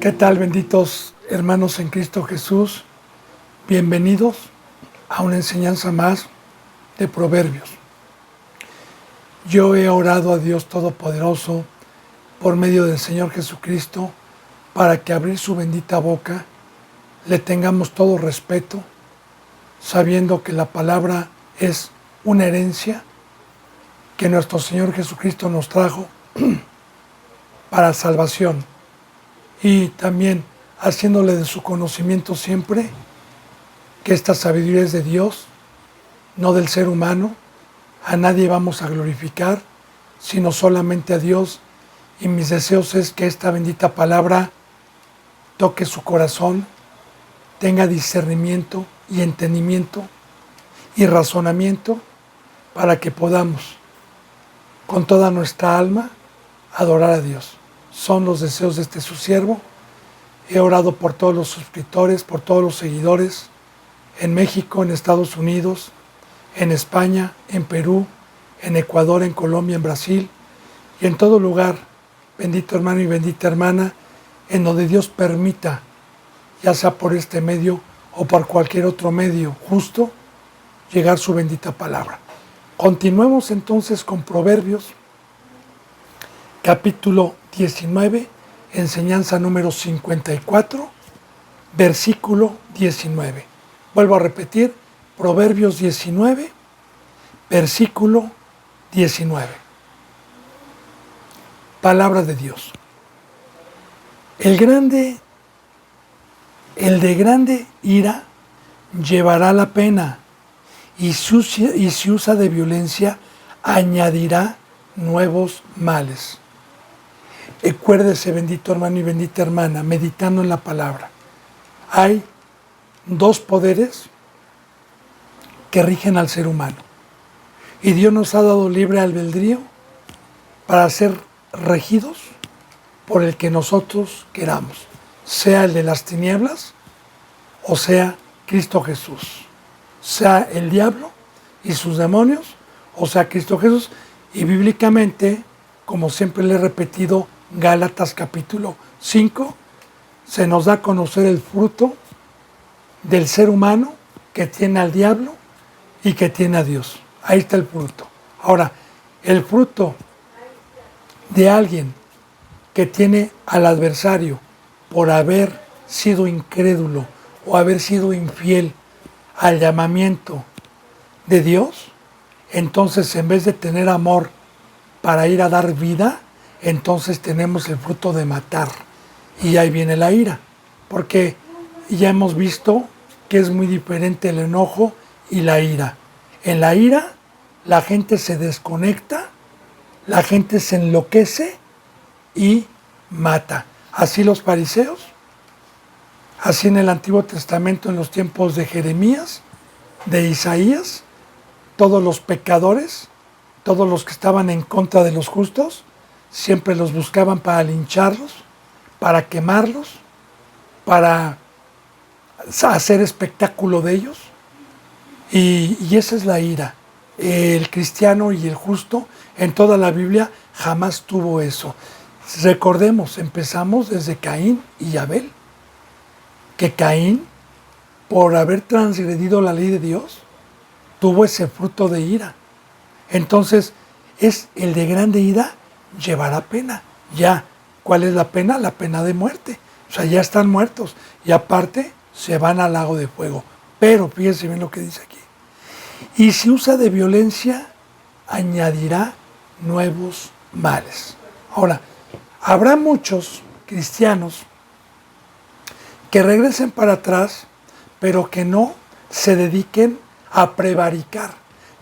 ¿Qué tal, benditos hermanos en Cristo Jesús? Bienvenidos a una enseñanza más de Proverbios. Yo he orado a Dios Todopoderoso por medio del Señor Jesucristo para que abrir su bendita boca le tengamos todo respeto, sabiendo que la palabra es una herencia que nuestro Señor Jesucristo nos trajo para salvación, y también haciéndole de su conocimiento siempre que esta sabiduría es de Dios, no del ser humano. A nadie vamos a glorificar, sino solamente a Dios, y mis deseos es que esta bendita palabra toque su corazón, tenga discernimiento y entendimiento y razonamiento para que podamos con toda nuestra alma adorar a Dios. Son los deseos de este su siervo. He orado por todos los suscriptores, por todos los seguidores en México, en Estados Unidos, en España, en Perú, en Ecuador, en Colombia, en Brasil y en todo lugar, bendito hermano y bendita hermana, en donde Dios permita, ya sea por este medio o por cualquier otro medio justo, llegar su bendita palabra. Continuemos entonces con Proverbios, capítulo 19, enseñanza número 54, versículo 19. Vuelvo a repetir, Proverbios 19, versículo 19. Palabra de Dios. El de grande ira llevará la pena, y si usa de violencia, añadirá nuevos males. Acuérdese, bendito hermano y bendita hermana, meditando en la palabra. Hay dos poderes que rigen al ser humano, y Dios nos ha dado libre albedrío para ser regidos por el que nosotros queramos, sea el de las tinieblas o sea Cristo Jesús, sea el diablo y sus demonios o sea Cristo Jesús. Y bíblicamente, como siempre le he repetido, Gálatas capítulo 5, se nos da a conocer el fruto del ser humano que tiene al diablo y que tiene a Dios. Ahí está el fruto. Ahora, el fruto de alguien que tiene al adversario por haber sido incrédulo o haber sido infiel al llamamiento de Dios, entonces en vez de tener amor para ir a dar vida, entonces tenemos el fruto de matar. Y ahí viene la ira, porque ya hemos visto que es muy diferente el enojo y la ira. En la ira, la gente se desconecta, la gente se enloquece y mata. Así los fariseos, así en el Antiguo Testamento, en los tiempos de Jeremías, de Isaías, todos los pecadores, todos los que estaban en contra de los justos, siempre los buscaban para lincharlos, para quemarlos, para hacer espectáculo de ellos. Y esa es la ira. El cristiano y el justo en toda la Biblia jamás tuvo eso. Recordemos, empezamos desde Caín y Abel, que Caín, por haber transgredido la ley de Dios, tuvo ese fruto de ira. Entonces, es el de grande ira llevará pena. Ya, ¿cuál es la pena? La pena de muerte. O sea, ya están muertos. Y aparte, se van al lago de fuego. Pero, fíjense bien lo que dice aquí. Y si usa de violencia, añadirá nuevos males. Ahora, habrá muchos cristianos que regresen para atrás, pero que no se dediquen a prevaricar,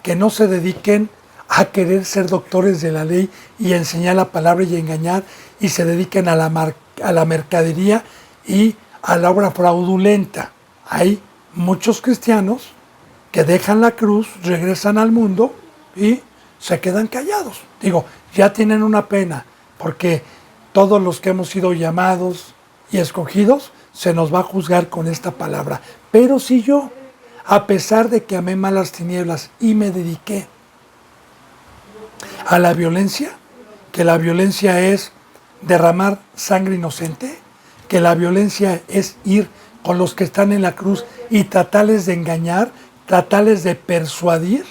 que no se dediquen a querer ser doctores de la ley y enseñar la palabra y engañar, y se dediquen a la mercadería y a la obra fraudulenta. Hay muchos cristianos que dejan la cruz, regresan al mundo y se quedan callados. Digo, ya tienen una pena, porque todos los que hemos sido llamados y escogidos, se nos va a juzgar con esta palabra. Pero si yo, a pesar de que amé más las tinieblas y me dediqué a la violencia, que la violencia es derramar sangre inocente, que la violencia es ir con los que están en la cruz y tratarles de engañar, tratarles de persuadir.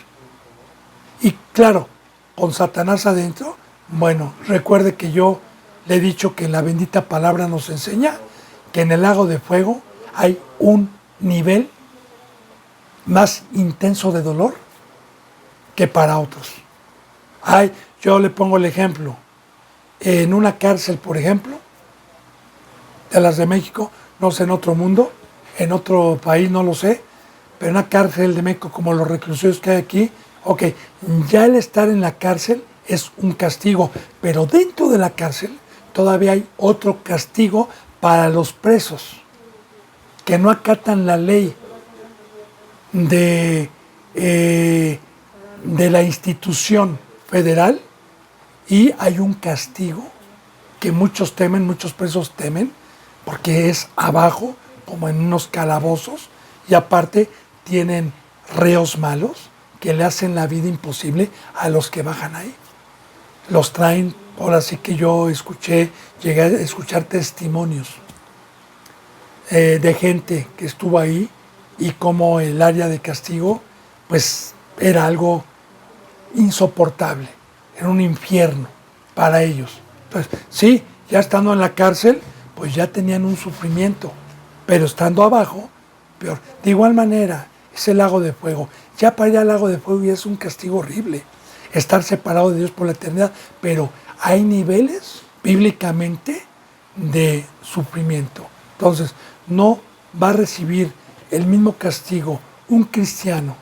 Y claro, con Satanás adentro, bueno, recuerde que yo le he dicho que la bendita palabra nos enseña que en el lago de fuego hay un nivel más intenso de dolor que para otros. Yo le pongo el ejemplo, en una cárcel, por ejemplo, de las de México, no sé en otro mundo, en otro país, no lo sé, pero en una cárcel de México como los reclusorios que hay aquí, ok, ya el estar en la cárcel es un castigo, pero dentro de la cárcel todavía hay otro castigo para los presos que no acatan la ley de la institución federal, y hay un castigo que muchos temen, muchos presos temen, porque es abajo, como en unos calabozos, y aparte tienen reos malos que le hacen la vida imposible a los que bajan ahí. Los traen, ahora sí que yo llegué a escuchar testimonios de gente que estuvo ahí y cómo el área de castigo pues era algo insoportable, era un infierno para ellos. Entonces, sí, ya estando en la cárcel, pues ya tenían un sufrimiento, pero estando abajo, peor. De igual manera, es el lago de fuego. Ya para ir al lago de fuego ya es un castigo horrible, estar separado de Dios por la eternidad, pero hay niveles bíblicamente de sufrimiento. Entonces, no va a recibir el mismo castigo un cristiano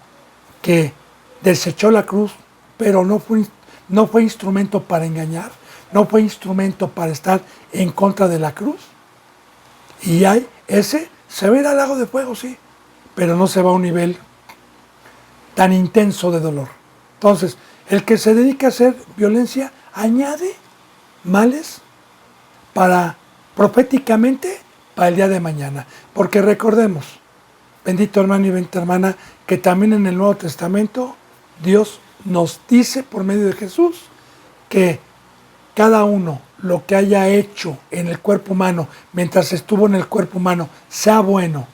que desechó la cruz, pero no fue instrumento para engañar, no fue instrumento para estar en contra de la cruz. Y ese se va a ir al lago de fuego, sí, pero no se va a un nivel tan intenso de dolor. Entonces, el que se dedica a hacer violencia añade males proféticamente para el día de mañana. Porque recordemos, bendito hermano y bendita hermana, que también en el Nuevo Testamento Dios nos dice por medio de Jesús que cada uno lo que haya hecho en el cuerpo humano mientras estuvo en el cuerpo humano, sea bueno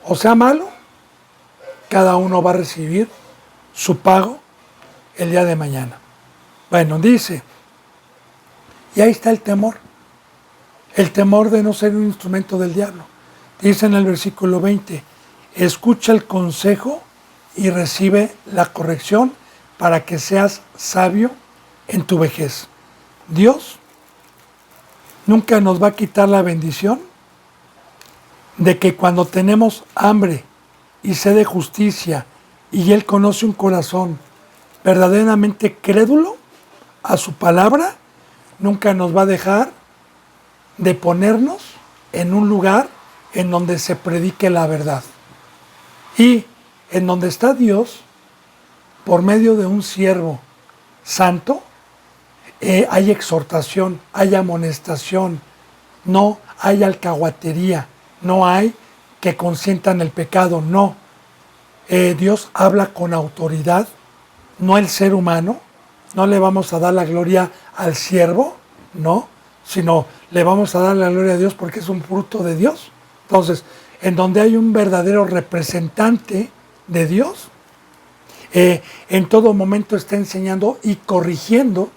o sea malo, cada uno va a recibir su pago el día de mañana. Bueno, dice, y ahí está el temor de no ser un instrumento del diablo. Dice en el versículo 20, escucha el consejo y recibe la corrección para que seas sabio en tu vejez. Dios nunca nos va a quitar la bendición de que cuando tenemos hambre y sed de justicia y Él conoce un corazón verdaderamente crédulo a su palabra, nunca nos va a dejar de ponernos en un lugar en donde se predique la verdad. Y en donde está Dios, por medio de un siervo santo, hay exhortación, hay amonestación, no hay alcahuatería, no hay que consientan el pecado, no. Dios habla con autoridad, no el ser humano. No le vamos a dar la gloria al siervo, no, sino le vamos a dar la gloria a Dios porque es un fruto de Dios. Entonces, en donde hay un verdadero representante de Dios, en todo momento está enseñando y corrigiendo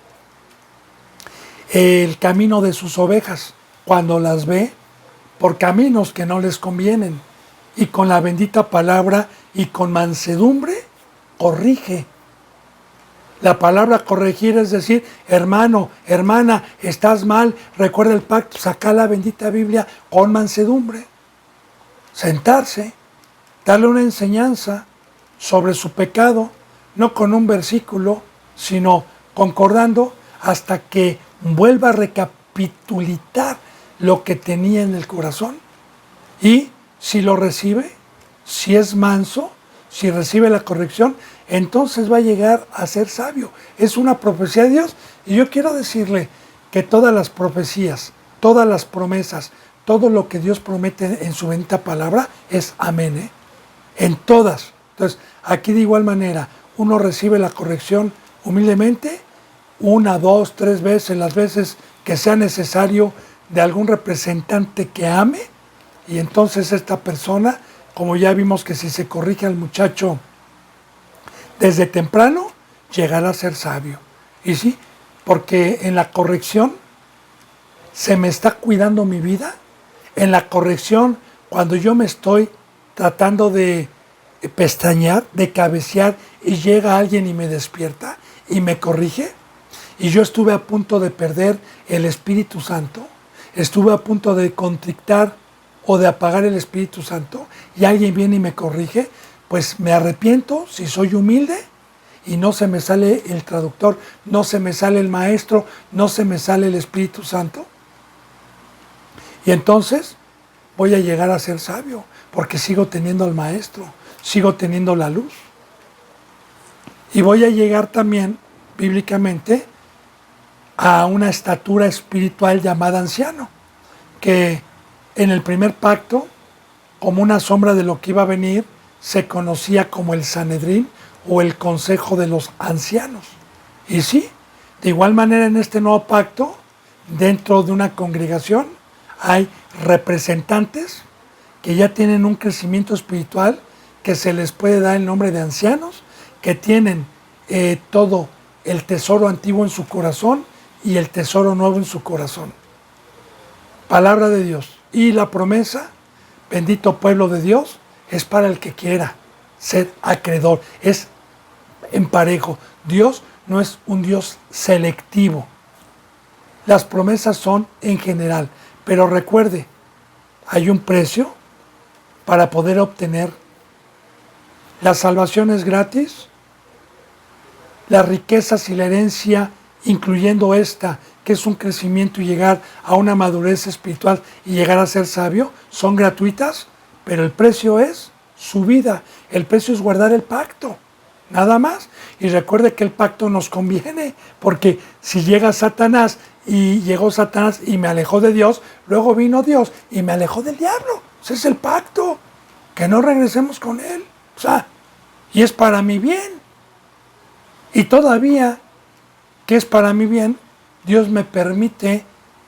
el camino de sus ovejas cuando las ve por caminos que no les convienen, y con la bendita palabra y con mansedumbre corrige. La palabra corregir es decir, hermano, hermana, estás mal, recuerda el pacto, saca la bendita Biblia con mansedumbre, sentarse, darle una enseñanza sobre su pecado, no con un versículo, sino concordando hasta que vuelva a recapitular lo que tenía en el corazón. Y si lo recibe, si es manso, si recibe la corrección, entonces va a llegar a ser sabio. Es una profecía de Dios. Y yo quiero decirle que todas las profecías, todas las promesas, todo lo que Dios promete en su bendita palabra es amén, en todas. Entonces, aquí de igual manera, uno recibe la corrección humildemente, 1, 2, 3 veces, las veces que sea necesario, de algún representante que ame, y entonces esta persona, como ya vimos que si se corrige al muchacho desde temprano, llegará a ser sabio. Y sí, porque en la corrección se me está cuidando mi vida. En la corrección, cuando yo me estoy tratando de pestañear, de cabecear, y llega alguien y me despierta y me corrige, y yo estuve a punto de perder el Espíritu Santo, estuve a punto de contrictar o de apagar el Espíritu Santo, y alguien viene y me corrige, pues me arrepiento si soy humilde, y no se me sale el traductor, no se me sale el maestro, no se me sale el Espíritu Santo. Y entonces voy a llegar a ser sabio, porque sigo teniendo al maestro, sigo teniendo la luz. Y voy a llegar también, bíblicamente, a una estatura espiritual llamada anciano, que en el primer pacto, como una sombra de lo que iba a venir, se conocía como el Sanedrín o el Consejo de los Ancianos. Y sí, de igual manera en este nuevo pacto, dentro de una congregación, hay representantes que ya tienen un crecimiento espiritual, que se les puede dar el nombre de ancianos, que tienen todo el tesoro antiguo en su corazón y el tesoro nuevo en su corazón. Palabra de Dios. Y la promesa, bendito pueblo de Dios, es para el que quiera ser acreedor, es en parejo. Dios no es un Dios selectivo. Las promesas son en general, pero recuerde, hay un precio para poder obtener. La salvación es gratis, las riquezas y la herencia, incluyendo esta, que es un crecimiento y llegar a una madurez espiritual y llegar a ser sabio, son gratuitas, pero el precio es su vida, el precio es guardar el pacto, nada más. Y recuerde que el pacto nos conviene, porque si llega Satanás y llegó Satanás y me alejó de Dios, luego vino Dios y me alejó del diablo. Ese es el pacto, que no regresemos con él. O sea, y es para mi bien. Y todavía que es para mi bien, Dios me permite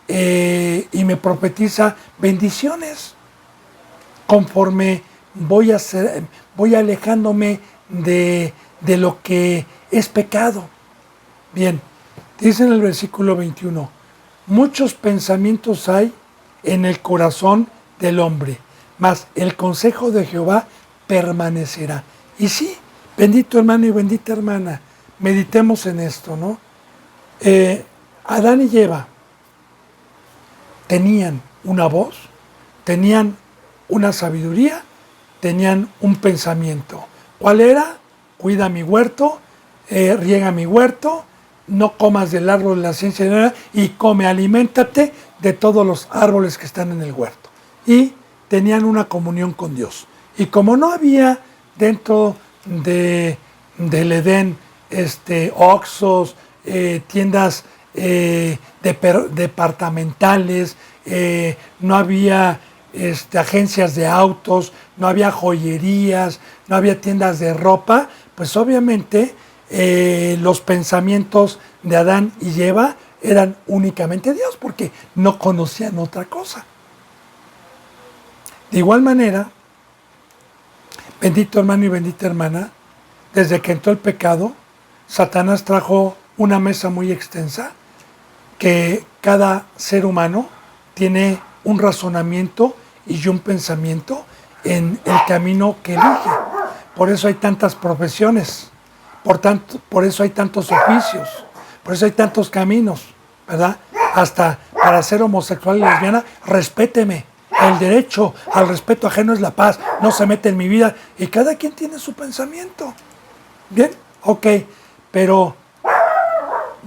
y me profetiza bendiciones conforme voy alejándome de lo que es pecado. Bien, dice en el versículo 21, muchos pensamientos hay en el corazón del hombre, mas el consejo de Jehová permanecerá. Y sí, bendito hermano y bendita hermana, meditemos en esto, ¿no? Adán y Eva tenían una voz, tenían una sabiduría, tenían un pensamiento. ¿Cuál era? Cuida mi huerto, riega mi huerto, no comas del árbol de la ciencia de la vida, y come, aliméntate de todos los árboles que están en el huerto. Y tenían una comunión con Dios. Y como no había dentro del Edén Oxxos, tiendas departamentales, no había agencias de autos, no había joyerías, no había tiendas de ropa, pues obviamente los pensamientos de Adán y Eva eran únicamente Dios, porque no conocían otra cosa. De igual manera, bendito hermano y bendita hermana, desde que entró el pecado, Satanás trajo una mesa muy extensa, que cada ser humano tiene un razonamiento y un pensamiento en el camino que elige. Por eso hay tantas profesiones, por eso hay tantos oficios, por eso hay tantos caminos, ¿verdad? Hasta para ser homosexual y lesbiana, respéteme. El derecho al respeto ajeno es la paz, no se mete en mi vida, y cada quien tiene su pensamiento. Bien, ok, pero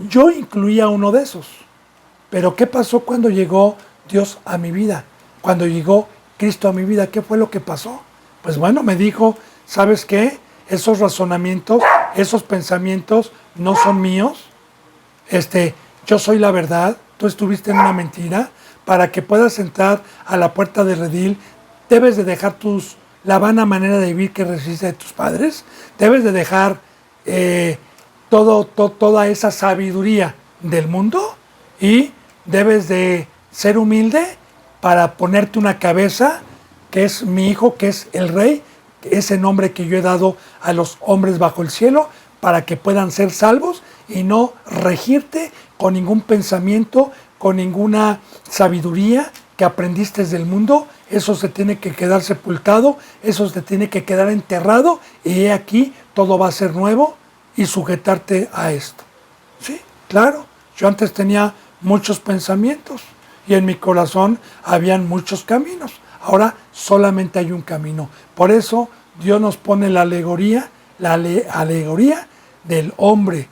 yo incluía uno de esos. Pero ¿qué pasó cuando llegó Dios a mi vida? Cuando llegó Cristo a mi vida, ¿qué fue lo que pasó? Pues bueno, me dijo, ¿sabes qué? Esos razonamientos, esos pensamientos no son míos. Yo soy la verdad, tú estuviste en una mentira. Para que puedas entrar a la puerta del redil, debes de dejar la vana manera de vivir que recibiste de tus padres. Debes de dejar toda esa sabiduría del mundo, y debes de ser humilde para ponerte una cabeza, que es mi hijo, que es el rey, ese nombre que yo he dado a los hombres bajo el cielo, para que puedan ser salvos y no regirte con ningún pensamiento, con ninguna sabiduría que aprendiste del mundo. Eso se tiene que quedar sepultado, eso se tiene que quedar enterrado, y he aquí todo va a ser nuevo, y sujetarte a esto. Sí, claro, yo antes tenía muchos pensamientos y en mi corazón habían muchos caminos. Ahora solamente hay un camino. Por eso Dios nos pone la alegoría del hombre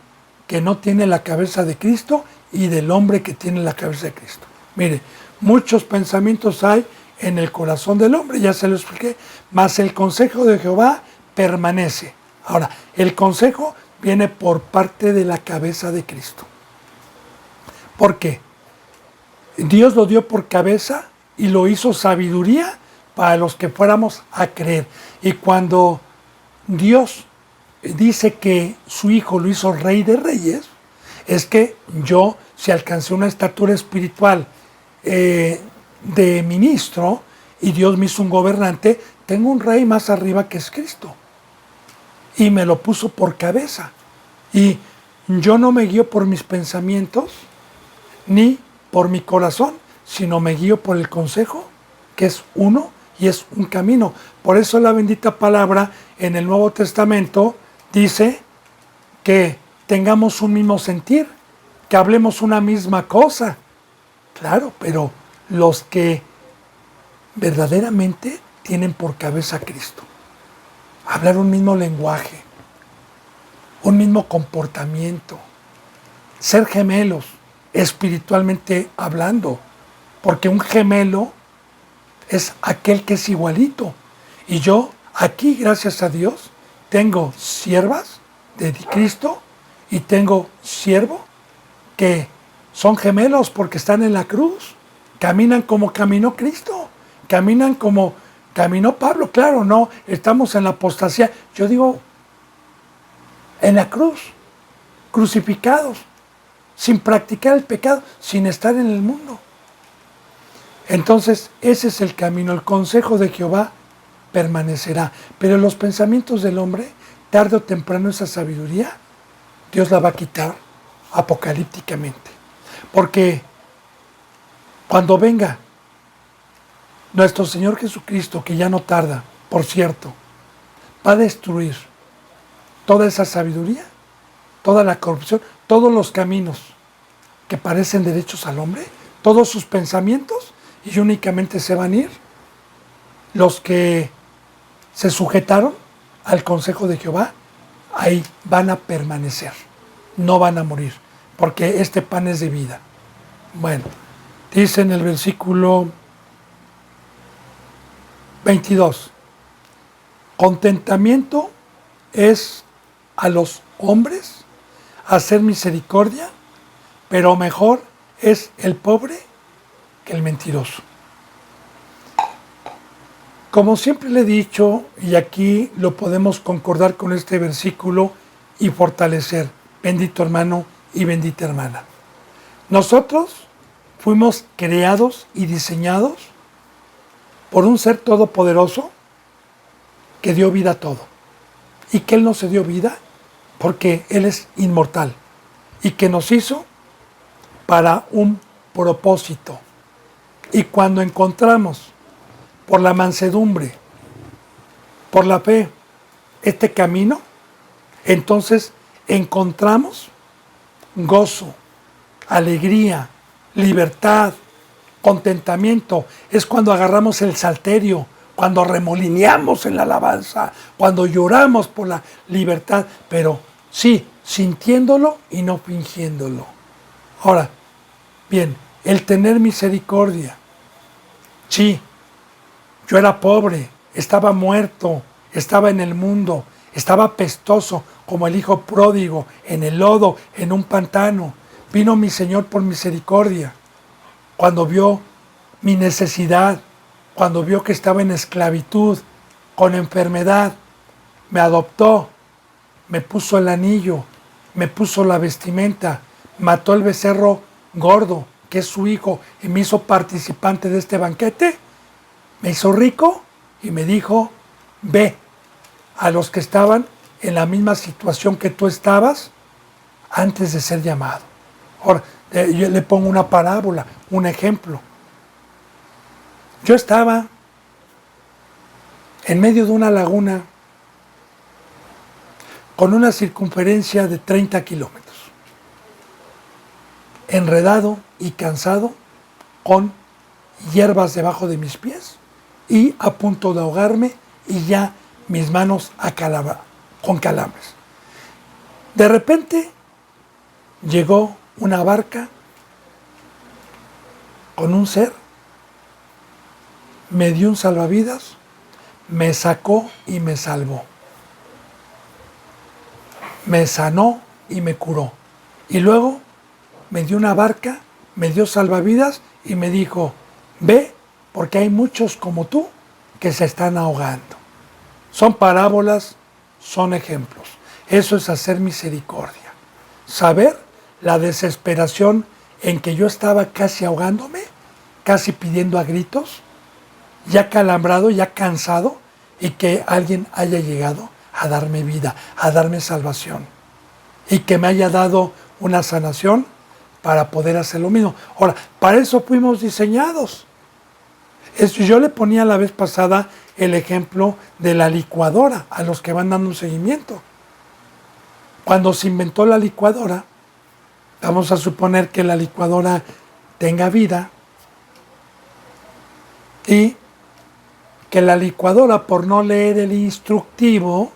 que no tiene la cabeza de Cristo y del hombre que tiene la cabeza de Cristo. Mire, muchos pensamientos hay en el corazón del hombre, ya se lo expliqué, mas el consejo de Jehová permanece. Ahora, el consejo viene por parte de la cabeza de Cristo. ¿Por qué? Dios lo dio por cabeza y lo hizo sabiduría para los que fuéramos a creer. Y cuando Dios dice que su Hijo lo hizo Rey de Reyes, es que yo, si alcancé una estatura espiritual de ministro y Dios me hizo un gobernante, tengo un Rey más arriba que es Cristo. Y me lo puso por cabeza. Y yo no me guío por mis pensamientos ni por mi corazón, sino me guío por el consejo, que es uno y es un camino. Por eso la bendita palabra en el Nuevo Testamento dice que tengamos un mismo sentir, que hablemos una misma cosa. Claro, pero los que verdaderamente tienen por cabeza a Cristo, hablar un mismo lenguaje, un mismo comportamiento, ser gemelos espiritualmente hablando, porque un gemelo es aquel que es igualito. Y yo aquí, gracias a Dios, tengo siervas de Cristo y tengo siervos que son gemelos porque están en la cruz, caminan como caminó Cristo, caminan como caminó Pablo. Claro, no, estamos en la apostasía. Yo digo, en la cruz, crucificados, sin practicar el pecado, sin estar en el mundo. Entonces, ese es el camino, el consejo de Jehová permanecerá. Pero los pensamientos del hombre, tarde o temprano esa sabiduría, Dios la va a quitar apocalípticamente. Porque cuando venga nuestro Señor Jesucristo, que ya no tarda, por cierto, va a destruir toda esa sabiduría, toda la corrupción, todos los caminos que parecen derechos al hombre, todos sus pensamientos, y únicamente se van a ir los que se sujetaron al consejo de Jehová. Ahí van a permanecer, no van a morir, porque este pan es de vida. Bueno, dice en el versículo 22, contentamiento es a los hombres hacer misericordia, pero mejor es el pobre que el mentiroso. Como siempre le he dicho, y aquí lo podemos concordar con este versículo y fortalecer, bendito hermano y bendita hermana. Nosotros fuimos creados y diseñados por un ser todopoderoso que dio vida a todo. Y que Él no se dio vida porque Él es inmortal. Y que nos hizo para un propósito. Y cuando encontramos por la mansedumbre, por la fe, este camino, entonces encontramos gozo, alegría, libertad, contentamiento. Es cuando agarramos el salterio, cuando remolineamos en la alabanza, cuando lloramos por la libertad, pero sí, sintiéndolo y no fingiéndolo. Ahora, bien, el tener misericordia. Sí, yo era pobre, estaba muerto, estaba en el mundo, estaba apestoso como el hijo pródigo, en el lodo, en un pantano. Vino mi Señor por misericordia. Cuando vio mi necesidad, cuando vio que estaba en esclavitud, con enfermedad, me adoptó, me puso el anillo, me puso la vestimenta, mató el becerro gordo, que es su hijo y me hizo participante de este banquete, me hizo rico y me dijo, ve a los que estaban en la misma situación que tú estabas antes de ser llamado. Ahora, yo le pongo una parábola, un ejemplo. Yo estaba en medio de una laguna con una circunferencia de 30 kilómetros, enredado y cansado, con hierbas debajo de mis pies y a punto de ahogarme y ya mis manos con calambres. De repente llegó una barca con un ser, me dio un salvavidas, me sacó y me salvó. Me sanó y me curó. Y luego me dio una barca, me dio salvavidas y me dijo, ve, porque hay muchos como tú que se están ahogando. Son parábolas, son ejemplos. Eso es hacer misericordia. Saber la desesperación en que yo estaba casi ahogándome, casi pidiendo a gritos, ya calambrado, ya cansado, y que alguien haya llegado a darme vida, a darme salvación, y que me haya dado una sanación para poder hacer lo mismo. Ahora, para eso fuimos diseñados. Yo le ponía la vez pasada el ejemplo de la licuadora, a los que van dando un seguimiento. Cuando se inventó la licuadora, vamos a suponer que la licuadora tenga vida y que la licuadora, por no leer el instructivo,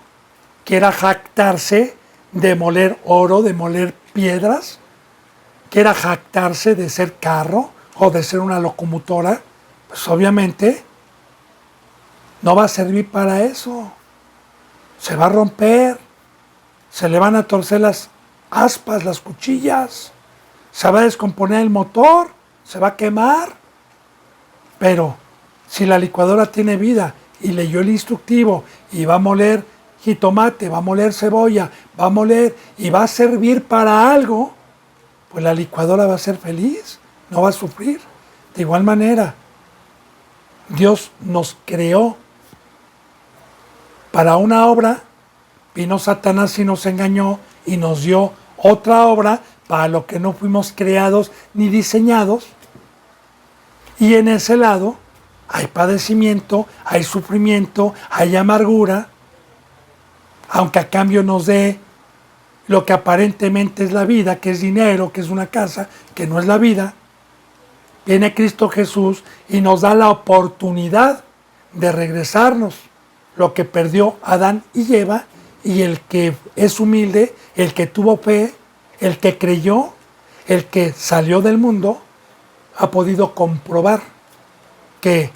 quiera jactarse de moler oro, de moler piedras, quiera jactarse de ser carro o de ser una locomotora, pues obviamente no va a servir para eso. Se va a romper, se le van a torcer las aspas, las cuchillas, se va a descomponer el motor, se va a quemar. Pero si la licuadora tiene vida y leyó el instructivo y va a moler jitomate, va a moler cebolla, va a moler y va a servir para algo, pues la licuadora va a ser feliz, no va a sufrir. De igual manera, Dios nos creó para una obra, vino Satanás y nos engañó y nos dio otra obra para lo que no fuimos creados ni diseñados. Y en ese lado hay padecimiento, hay sufrimiento, hay amargura, aunque a cambio nos dé lo que aparentemente es la vida, que es dinero, que es una casa, que no es la vida. Viene Cristo Jesús y nos da la oportunidad de regresarnos lo que perdió Adán y Eva, y el que es humilde, el que tuvo fe, el que creyó, el que salió del mundo, ha podido comprobar que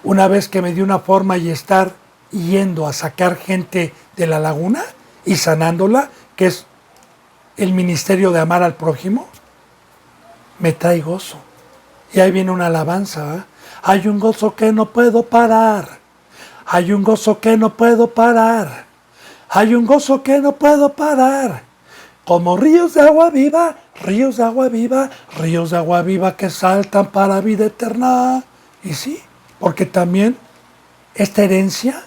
una vez que me dio una forma y estar yendo a sacar gente de la laguna y sanándola, que es el ministerio de amar al prójimo, me trae gozo. Y ahí viene una alabanza, ¿eh? Hay un gozo que no puedo parar, hay un gozo que no puedo parar, hay un gozo que no puedo parar, como ríos de agua viva, ríos de agua viva, ríos de agua viva que saltan para vida eterna. Y sí, porque también esta herencia,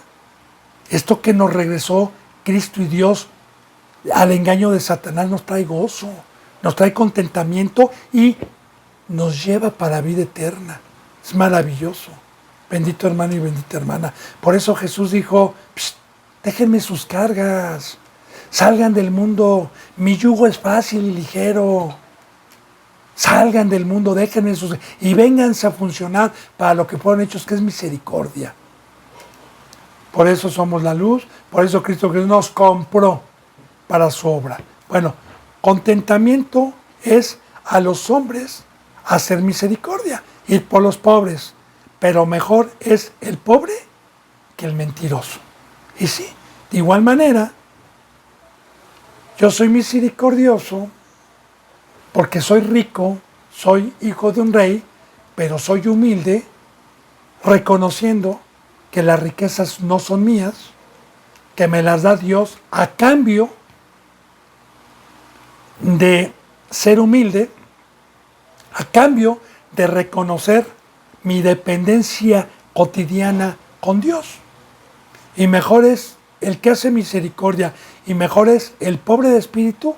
esto que nos regresó Cristo y Dios al engaño de Satanás, nos trae gozo, nos trae contentamiento y nos lleva para vida eterna. Es maravilloso. Bendito hermano y bendita hermana. Por eso Jesús dijo, déjenme sus cargas, salgan del mundo, mi yugo es fácil y ligero. Salgan del mundo, déjenme sus... y vénganse a funcionar para lo que fueron hechos, que es misericordia. Por eso somos la luz, por eso Cristo Jesús nos compró para su obra. Bueno, contentamiento es a los hombres hacer misericordia, ir por los pobres, pero mejor es el pobre que el mentiroso. Y sí, de igual manera, yo soy misericordioso porque soy rico, soy hijo de un rey, pero soy humilde, reconociendo que las riquezas no son mías, que me las da Dios a cambio de ser humilde a cambio de reconocer mi dependencia cotidiana con Dios. Y mejor es el que hace misericordia, y mejor es el pobre de espíritu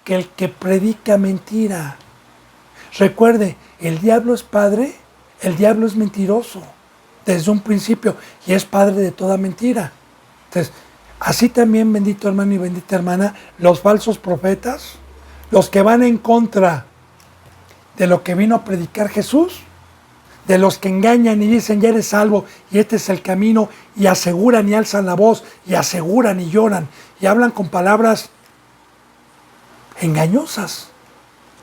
que el que predica mentira. Recuerde, el diablo es padre, el diablo es mentiroso desde un principio y es padre de toda mentira. Entonces, así también, bendito hermano y bendita hermana, los falsos profetas, los que van en contra de lo que vino a predicar Jesús, de los que engañan y dicen ya eres salvo y este es el camino, y aseguran y alzan la voz y aseguran y lloran y hablan con palabras engañosas.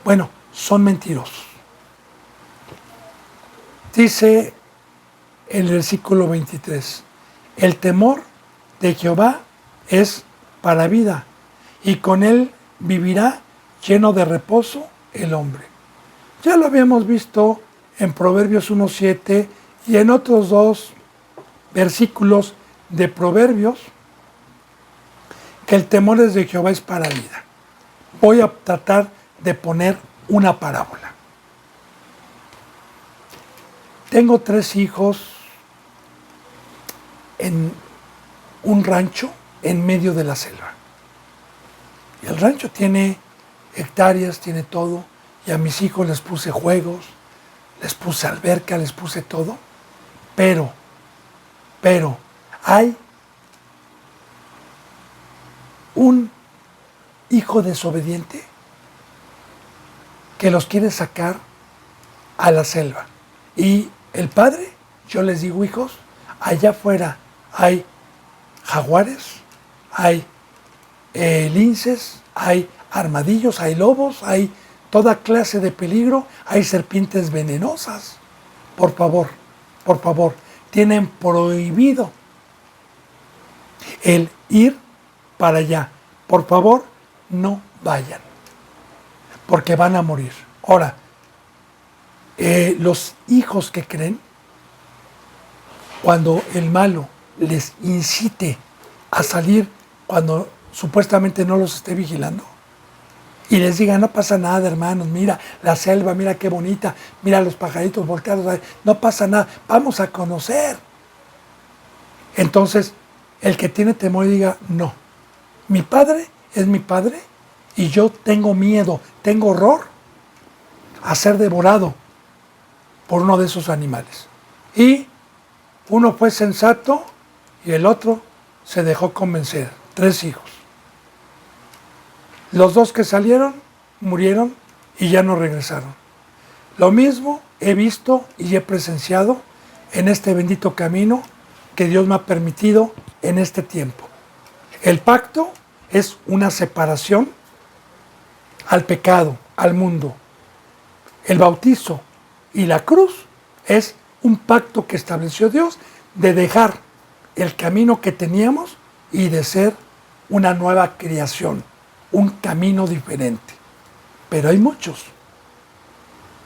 Bueno, son mentirosos. Dice el versículo 23, el temor de Jehová es para vida, y con él vivirá lleno de reposo el hombre. Ya lo habíamos visto en Proverbios 1:7 y en otros 2 versículos de Proverbios, que el temor de Jehová es para vida. Voy a tratar de poner una parábola. Tengo 3 hijos en un rancho en medio de la selva. Y el rancho tiene hectáreas, tiene todo, y a mis hijos les puse juegos, les puse alberca, les puse todo, pero hay un hijo desobediente que los quiere sacar a la selva. Y el padre, yo les digo, hijos, allá afuera hay jaguares, hay linces, hay armadillos, hay lobos, hay toda clase de peligro, hay serpientes venenosas. Por favor, tienen prohibido el ir para allá. Por favor, no vayan, porque van a morir. Ahora, los hijos que creen, cuando el malo les incite a salir cuando supuestamente no los esté vigilando, y les diga, no pasa nada, hermanos, mira la selva, mira qué bonita, mira los pajaritos volteados, no pasa nada, vamos a conocer. Entonces, el que tiene temor diga, no, mi padre es mi padre y yo tengo miedo, tengo horror a ser devorado por uno de esos animales. Y uno fue sensato y el otro se dejó convencer. 3 hijos. Los 2 que salieron murieron y ya no regresaron. Lo mismo he visto y he presenciado en este bendito camino que Dios me ha permitido en este tiempo. El pacto es una separación al pecado, al mundo. El bautizo y la cruz es un pacto que estableció Dios de dejar el camino que teníamos y de ser una nueva creación, un camino diferente. Pero hay muchos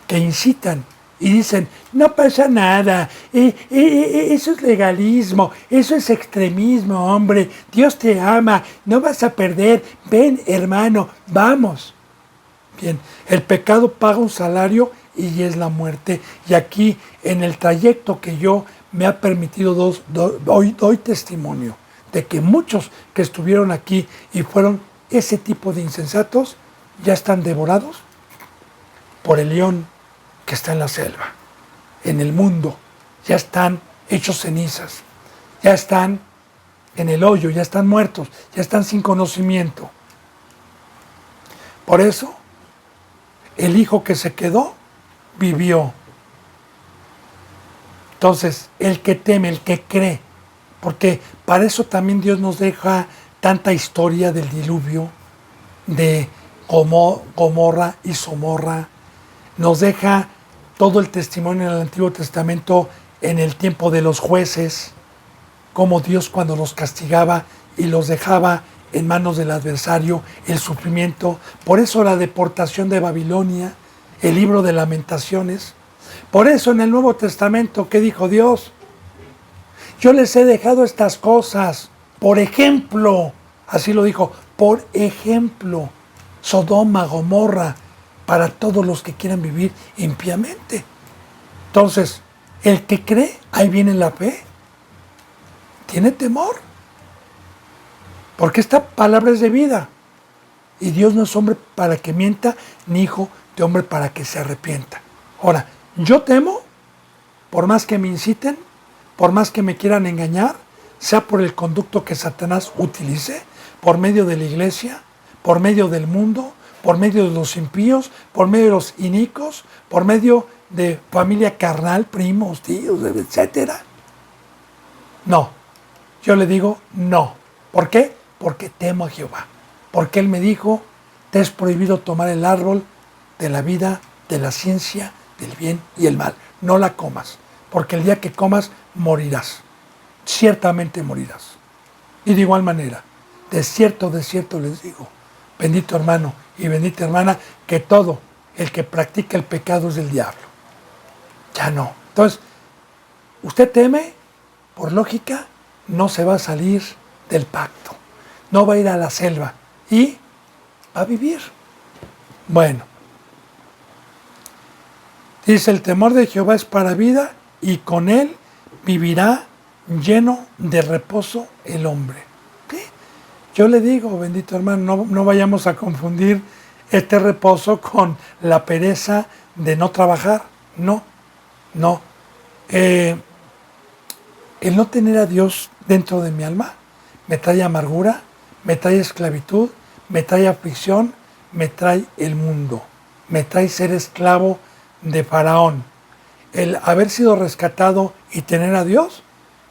que incitan y dicen, no pasa nada, eso es legalismo, eso es extremismo, hombre, Dios te ama, no vas a perder, ven hermano, vamos. Bien, el pecado paga un salario y es la muerte. Y aquí, en el trayecto que yo me ha permitido doy testimonio de que muchos que estuvieron aquí y fueron ese tipo de insensatos, ya están devorados por el león que está en la selva, en el mundo, ya están hechos cenizas, ya están en el hoyo, ya están muertos, ya están sin conocimiento. Por eso, el hijo que se quedó, vivió. Entonces, el que teme, el que cree, porque para eso también Dios nos deja tanta historia del diluvio, de Gomorra y Somorra, nos deja todo el testimonio en el Antiguo Testamento en el tiempo de los jueces, como Dios cuando los castigaba y los dejaba en manos del adversario, el sufrimiento. Por eso la deportación de Babilonia, el libro de Lamentaciones. Por eso en el Nuevo Testamento, ¿qué dijo Dios? Yo les he dejado estas cosas, por ejemplo, así lo dijo, por ejemplo, Sodoma, Gomorra, para todos los que quieran vivir impíamente. Entonces, el que cree, ahí viene la fe, tiene temor, porque esta palabra es de vida, y Dios no es hombre para que mienta, ni hijo de hombre para que se arrepienta. Ahora, yo temo, por más que me inciten, por más que me quieran engañar, sea por el conducto que Satanás utilice, por medio de la iglesia, por medio del mundo, por medio de los impíos, por medio de los inicuos, por medio de familia carnal, primos, tíos, etcétera. No, yo le digo no. ¿Por qué? Porque temo a Jehová. Porque Él me dijo, te es prohibido tomar el árbol de la vida, de la ciencia, del bien y el mal. No la comas, porque el día que comas morirás. Ciertamente morirás. Y de igual manera, de cierto les digo, bendito hermano y bendita hermana, que todo el que practica el pecado es del diablo. Ya no. Entonces, usted teme, por lógica, no se va a salir del pacto. No va a ir a la selva y va a vivir. Bueno. Dice, el temor de Jehová es para vida y con él vivirá lleno de reposo el hombre. ¿Sí? Yo le digo, bendito hermano, no vayamos a confundir este reposo con la pereza de no trabajar. No. El no tener a Dios dentro de mi alma me trae amargura, me trae esclavitud, me trae aflicción, me trae el mundo, me trae ser esclavo de Faraón. El haber sido rescatado y tener a Dios,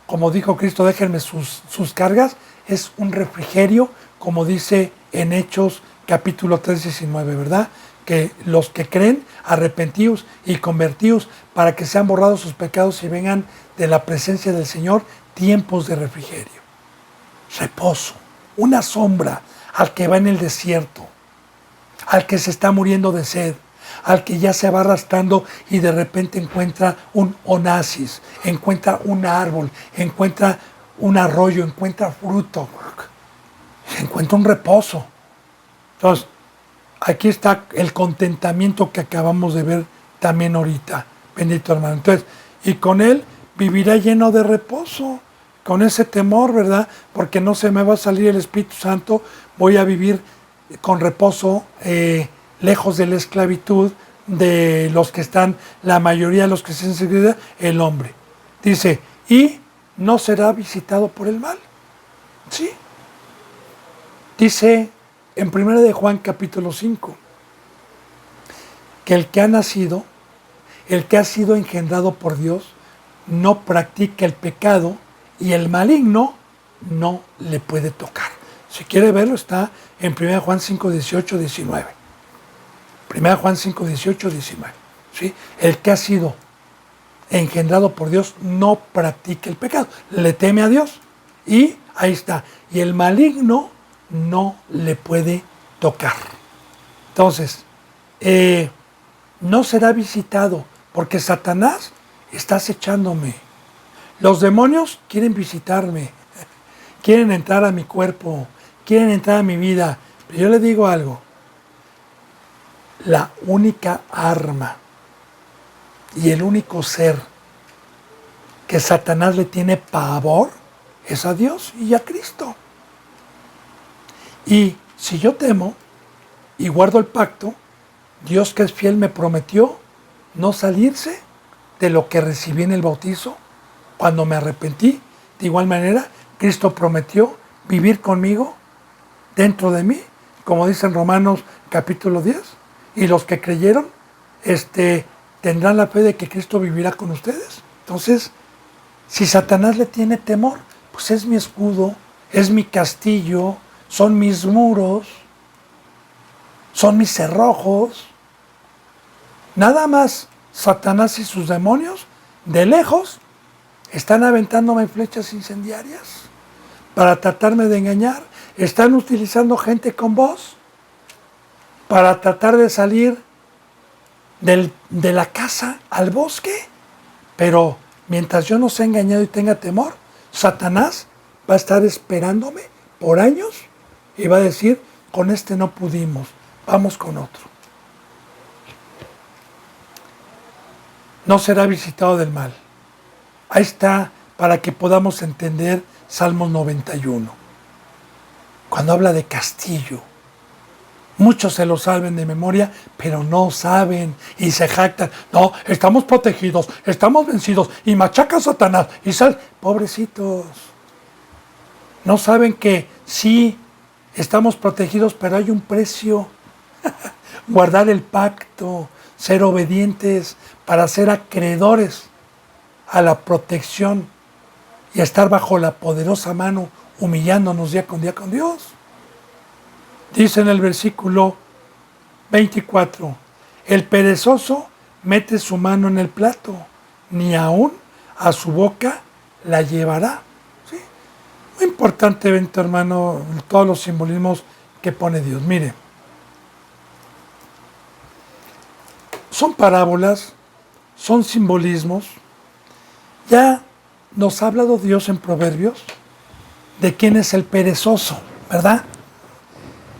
como dijo Cristo, déjenme sus cargas, es un refrigerio, como dice en Hechos capítulo 3, 19, ¿verdad? Que los que creen, arrepentidos y convertidos para que sean borrados sus pecados y vengan de la presencia del Señor tiempos de refrigerio. Reposo, una sombra al que va en el desierto, al que se está muriendo de sed, al que ya se va arrastrando y de repente encuentra un oasis, encuentra un árbol, encuentra un arroyo, encuentra fruto, encuentra un reposo. Entonces, aquí está el contentamiento que acabamos de ver también ahorita, bendito hermano. Entonces, y con él vivirá lleno de reposo, con ese temor, ¿verdad? Porque no se me va a salir el Espíritu Santo, voy a vivir con reposo, lejos de la esclavitud de los que están, la mayoría de los que se enseguida, el hombre. Dice, y no será visitado por el mal. ¿Sí? Dice en 1 de Juan capítulo 5, que el que ha nacido, el que ha sido engendrado por Dios, no practica el pecado y el maligno no le puede tocar. Si quiere verlo, está en 1 Juan 5, 18, 19. 1 Juan 5, 18, 19. ¿Sí? El que ha sido engendrado por Dios no practica el pecado, le teme a Dios. Y ahí está. Y el maligno no le puede tocar. Entonces, no será visitado porque Satanás está acechándome. Los demonios quieren visitarme, quieren entrar a mi cuerpo, quieren entrar a mi vida. Pero yo le digo algo, la única arma y el único ser que Satanás le tiene pavor es a Dios y a Cristo. Y si yo temo y guardo el pacto, Dios que es fiel me prometió no salirse de lo que recibí en el bautizo cuando me arrepentí. De igual manera, Cristo prometió vivir conmigo dentro de mí, como dice en Romanos capítulo 10. Y los que creyeron tendrán la fe de que Cristo vivirá con ustedes. Entonces, si Satanás le tiene temor, pues es mi escudo, es mi castillo, son mis muros, son mis cerrojos. Nada más Satanás y sus demonios, de lejos, están aventándome flechas incendiarias para tratarme de engañar. Están utilizando gente con voz para tratar de salir de la casa al bosque. Pero mientras yo no sea engañado y tenga temor, Satanás va a estar esperándome por años y va a decir, con este no pudimos, vamos con otro. no será visitado del mal. Ahí está para que podamos entender Salmos 91. Cuando habla de castillo, muchos se lo saben de memoria, pero no saben y se jactan. No, estamos protegidos, estamos vencidos y machaca a Satanás y sal. Pobrecitos. No saben que sí estamos protegidos, pero hay un precio. Guardar el pacto, ser obedientes para ser acreedores a la protección y estar bajo la poderosa mano, humillándonos día con Dios. Dice en el versículo 24, el perezoso mete su mano en el plato, ni aún a su boca la llevará. ¿Sí? Muy importante, vente hermano, todos los simbolismos que pone Dios. Mire, son parábolas, son simbolismos. Ya nos ha hablado Dios en Proverbios de quién es el perezoso, ¿verdad?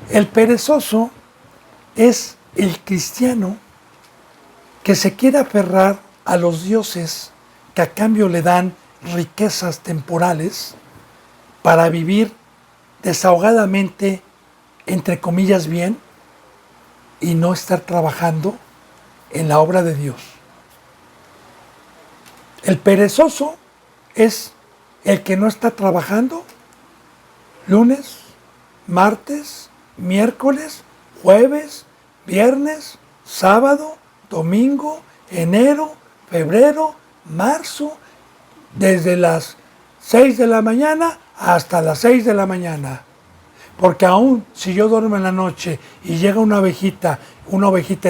El perezoso es el cristiano que se quiere aferrar a los dioses que a cambio le dan riquezas temporales para vivir desahogadamente, entre comillas, bien, y no estar trabajando en la obra de Dios. El perezoso es el que no está trabajando lunes, martes, miércoles, jueves, viernes, sábado, domingo, enero, febrero, marzo, desde las 6 de la mañana hasta las 6 de la mañana. Porque aún si yo duermo en la noche y llega una ovejita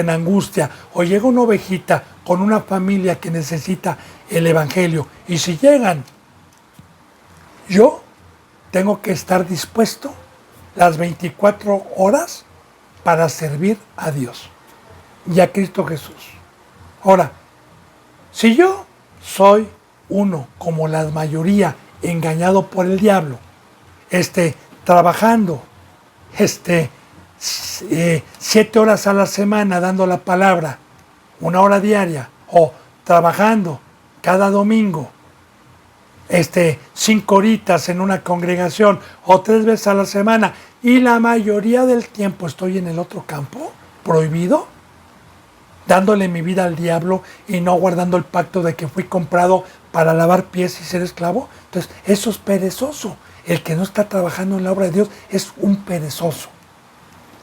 en angustia, o llega una ovejita con una familia que necesita el evangelio, y si llegan, yo tengo que estar dispuesto las 24 horas para servir a Dios y a Cristo Jesús. Ahora, si yo soy uno, como la mayoría, engañado por el diablo, trabajando 7 horas a la semana dando la palabra, 1 hora diaria, o trabajando cada domingo 5 horitas en una congregación o 3 veces a la semana, y la mayoría del tiempo estoy en el otro campo, prohibido, dándole mi vida al diablo y no guardando el pacto de que fui comprado para lavar pies y ser esclavo. Entonces, eso es perezoso. El que no está trabajando en la obra de Dios es un perezoso.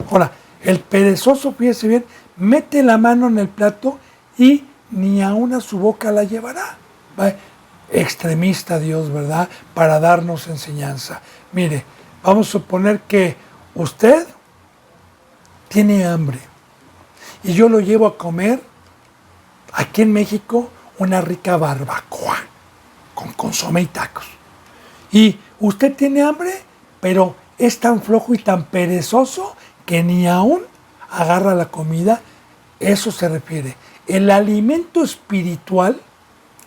Ahora, el perezoso, fíjese bien, mete la mano en el plato y ni aún a su boca la llevará. ¿Va? Extremista Dios, ¿verdad? Para darnos enseñanza. Mire, vamos a suponer que usted tiene hambre y yo lo llevo a comer aquí en México una rica barbacoa con consomé y tacos. Y usted tiene hambre, pero es tan flojo y tan perezoso que ni aún agarra la comida. Eso se refiere. El alimento espiritual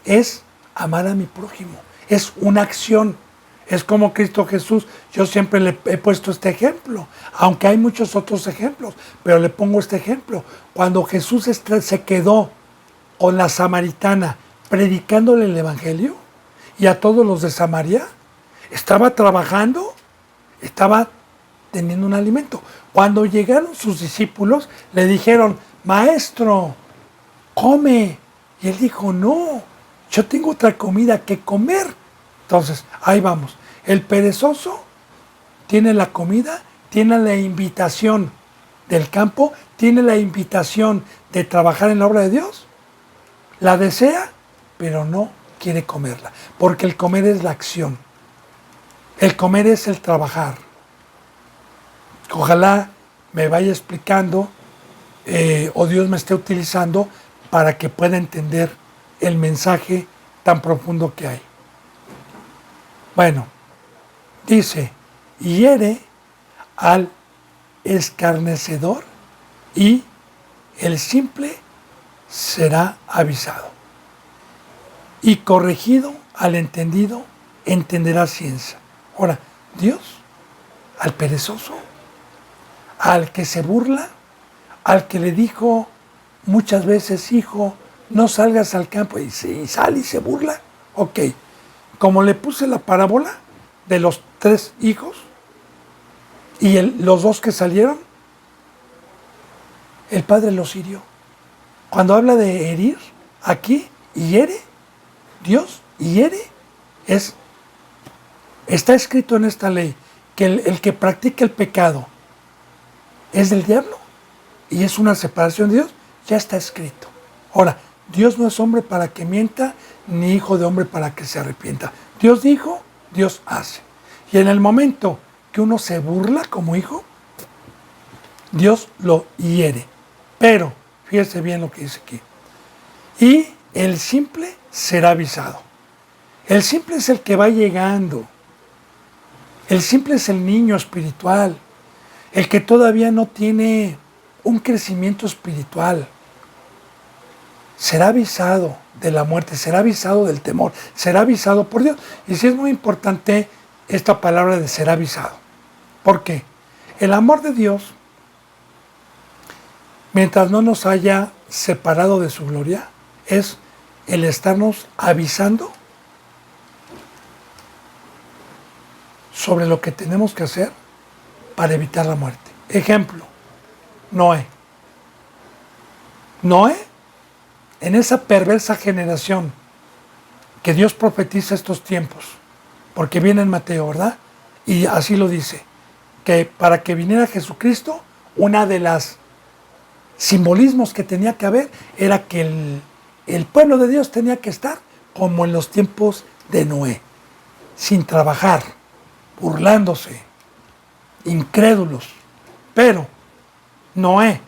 es amar a mi prójimo. Es una acción. Es como Cristo Jesús. Yo siempre le he puesto este ejemplo, aunque hay muchos otros ejemplos, pero le pongo este ejemplo. Cuando Jesús se quedó con la samaritana predicándole el evangelio y a todos los de Samaria, estaba trabajando, estaba teniendo un alimento. Cuando llegaron sus discípulos, le dijeron, maestro, come. Y él dijo, no, yo tengo otra comida que comer. Entonces, ahí vamos. El perezoso tiene la comida, tiene la invitación del campo, tiene la invitación de trabajar en la obra de Dios. La desea, pero no quiere comerla, porque el comer es la acción. El comer es el trabajar. Ojalá me vaya explicando o Dios me esté utilizando para que pueda entender el mensaje tan profundo que hay. Bueno, dice, hiere al escarnecedor y el simple será avisado. Y corregido al entendido entenderá ciencia. Ahora, Dios, al perezoso, al que se burla, al que le dijo muchas veces, hijo, no salgas al campo. Y sale y se burla. Ok, como le puse la parábola de los 3 hijos y los 2 que salieron, el padre los hirió. Cuando habla de herir, aquí, hiere, Dios hiere, está escrito en esta ley que el que practica el pecado es del diablo y es una separación de Dios, ya está escrito. Ahora, Dios no es hombre para que mienta, ni hijo de hombre para que se arrepienta. Dios dijo, Dios hace. Y en el momento que uno se burla como hijo, Dios lo hiere. Pero, fíjese bien lo que dice aquí. Y el simple será avisado. El simple es el que va llegando. El simple es el niño espiritual. El que todavía no tiene un crecimiento espiritual. Será avisado de la muerte, será avisado del temor, será avisado por Dios. Y sí es muy importante esta palabra de ser avisado. ¿Por qué? El amor de Dios, mientras no nos haya separado de su gloria, es el estarnos avisando sobre lo que tenemos que hacer para evitar la muerte. Ejemplo, Noé. Noé, en esa perversa generación que Dios profetiza estos tiempos, porque viene en Mateo, ¿verdad? Y así lo dice, que para que viniera Jesucristo, una de las simbolismos que tenía que haber era que el pueblo de Dios tenía que estar como en los tiempos de Noé, sin trabajar, burlándose, incrédulos. Pero Noé,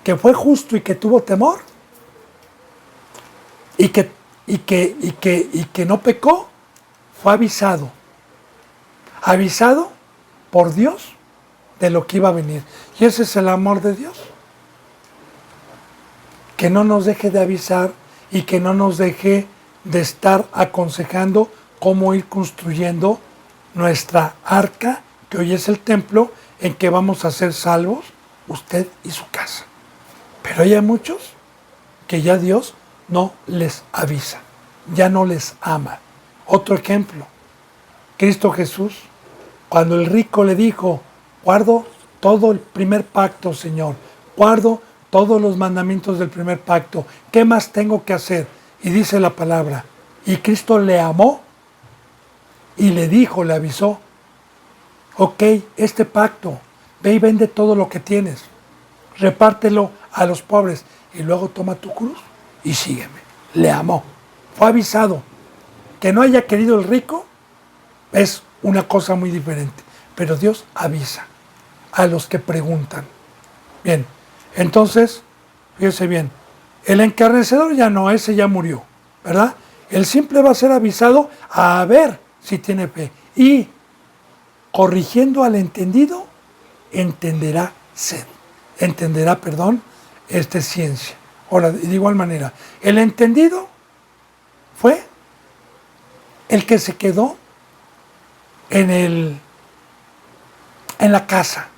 que fue justo y que tuvo temor, y que no pecó, fue avisado por Dios de lo que iba a venir. Y ese es el amor de Dios. Que no nos deje de avisar y que no nos deje de estar aconsejando cómo ir construyendo nuestra arca, que hoy es el templo en que vamos a ser salvos, usted y su casa. Pero hay muchos que ya Dios no les avisa, ya no les ama. Otro ejemplo, Cristo Jesús, cuando el rico le dijo, guardo todo el primer pacto, Señor, guardo todos los mandamientos del primer pacto, ¿qué más tengo que hacer? Y dice la palabra, y Cristo le amó y le dijo, le avisó, ok, este pacto, ve y vende todo lo que tienes, repártelo a los pobres y luego toma tu cruz y sígueme. Le amó, fue avisado. Que no haya querido el rico es una cosa muy diferente, pero Dios avisa a los que preguntan. Bien, entonces, fíjese bien, el encarnecedor ya no, ese ya murió, ¿verdad? El simple va a ser avisado a ver si tiene fe. Y corrigiendo al entendido, entenderá ciencia. Ahora, de igual manera, el entendido fue el que se quedó en la casa,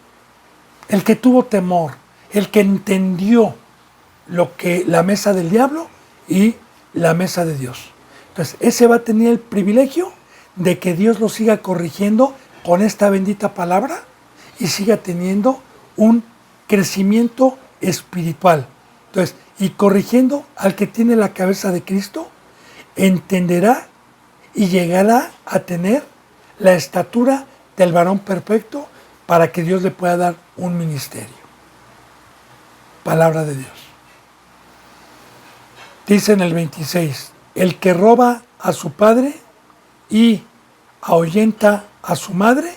el que tuvo temor, el que entendió la mesa del diablo y la mesa de Dios. Entonces, ese va a tener el privilegio de que Dios lo siga corrigiendo con esta bendita palabra y siga teniendo un crecimiento espiritual. Entonces, y corrigiendo al que tiene la cabeza de Cristo, entenderá y llegará a tener la estatura del varón perfecto para que Dios le pueda dar un ministerio. Palabra de Dios. Dice en el 26, el que roba a su padre y ahuyenta a su madre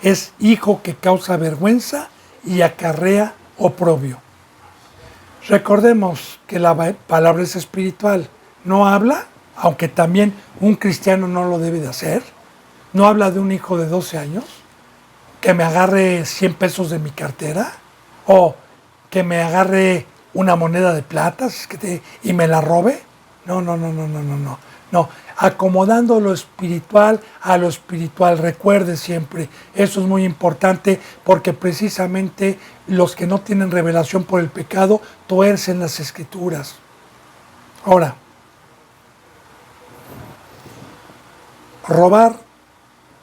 es hijo que causa vergüenza y acarrea oprobio. Recordemos que la palabra es espiritual, no habla, aunque también un cristiano no lo debe de hacer, no habla de un hijo de 12 años que me agarre 100 pesos de mi cartera o que me agarre una moneda de plata y me la robe. No, acomodando lo espiritual a lo espiritual. Recuerde siempre, eso es muy importante porque precisamente los que no tienen revelación por el pecado tuercen las escrituras. Ahora, robar